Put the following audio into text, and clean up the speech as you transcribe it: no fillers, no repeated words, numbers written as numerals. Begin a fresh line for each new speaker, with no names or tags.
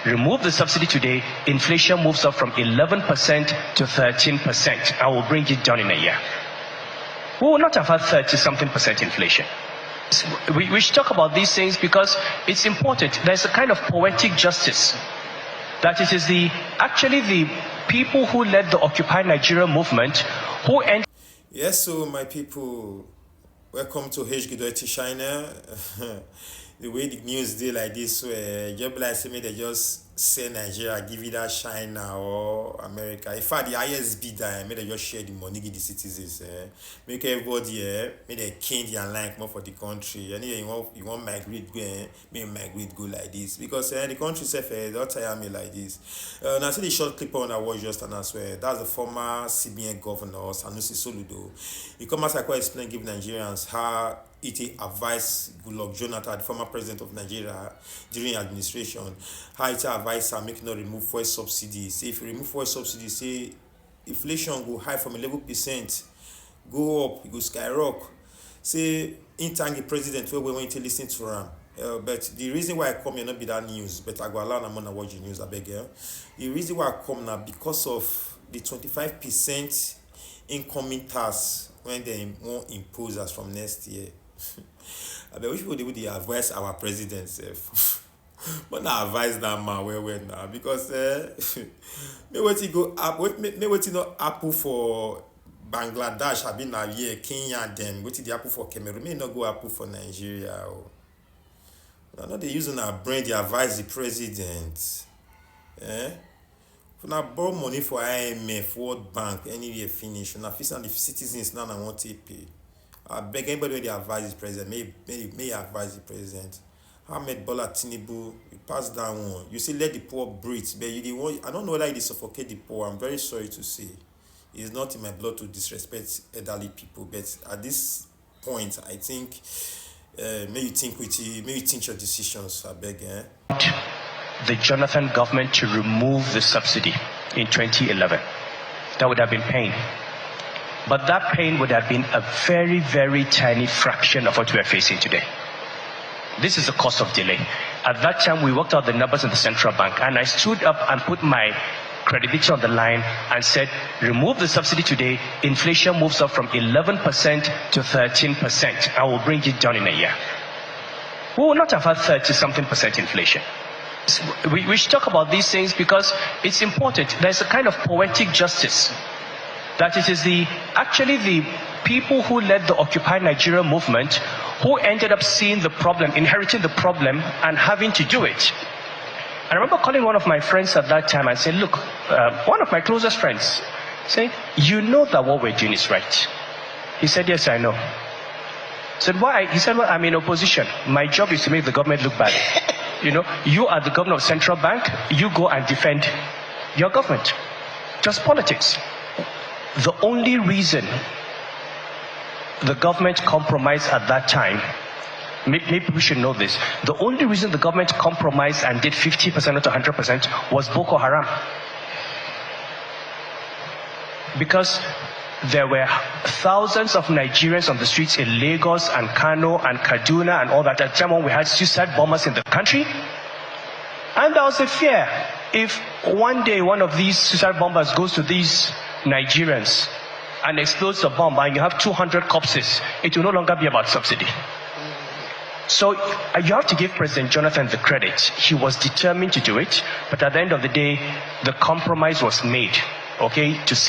remove the subsidy today, inflation moves up from 11% to 13%. I will bring it down in a year. We will not have had 30-something% inflation. We should talk about these things because it's important. There's a kind of poetic justice that it is actually the people who led the Occupy Nigeria movement who ended.
Yes, so my people, welcome to HGDOT China. The way the news dey like this, where just like say me they just say Nigeria give it that China or America. In fact, the highest bidder, may they just share the money give the citizens. Make everybody may they change their line more for the country. Anyway, you want migrate go, may migrate go like this because the country self don't tire me like this. Now see the short clip on I watch just and as well. That's the former CBN governor Sanusi Soludo. He come as I quite explain give Nigerians how it advised Goodluck Jonathan, the former president of Nigeria, during administration, how it advised her make not remove fuel subsidies. Say if you remove fuel subsidies, say inflation go high from 11%, go up, it go skyrocket. Say in time the president we went to listen to him. But the reason why I come here not be that news, but I go allow them to watch the news. I beg you. The reason why I come now because of the 25% incoming tax when they won't impose us from next year. I bet which people they advise our president but not advise that man well now because me what go up me what not Apple for Bangladesh have been now here Kenya them what the Apple for Cameroon may not go Apple for Nigeria now not they using our brain they advise the president for now borrow money for IMF World Bank anywhere finish now fix and the citizens now want to pay. I beg anybody when they advise the president, may advise the president. Ahmed Bola Tinubu, you pass down one. You say let the poor breathe, but I don't know whether it suffocate the poor. I'm very sorry to say. It's not in my blood to disrespect elderly people, but at this point, I think may you think your decisions. I beg.
The Jonathan government to remove the subsidy in 2011. That would have been pain. But that pain would have been a very, very tiny fraction of what we are facing today. This is the cost of delay. At that time, we worked out the numbers in the central bank, and I stood up and put my credibility on the line and said, remove the subsidy today, inflation moves up from 11% to 13%. I will bring it down in a year. We will not have had 30-something% inflation. We should talk about these things because it's important. There's a kind of poetic justice that it is actually the people who led the Occupy Nigeria movement who ended up seeing the problem, inheriting the problem, and having to do it. I remember calling one of my friends at that time and saying, look, one of my closest friends, saying, you know that what we're doing is right. He said, yes, I know. I said, why? He said, well, I'm in opposition. My job is to make the government look bad. You are the governor of Central Bank. You go and defend your government. Just politics. The only reason the government compromised at that time, maybe we should know this, the only reason the government compromised and did 50% not 100% was Boko Haram. Because there were thousands of Nigerians on the streets in Lagos and Kano and Kaduna and all that. At the time when we had suicide bombers in the country. And there was a fear. If one day one of these suicide bombers goes to these Nigerians and explodes a bomb and you have 200 corpses, it will no longer be about subsidy. So you have to give President Jonathan the credit. He was determined to do it, but at the end of the day, the compromise was made, to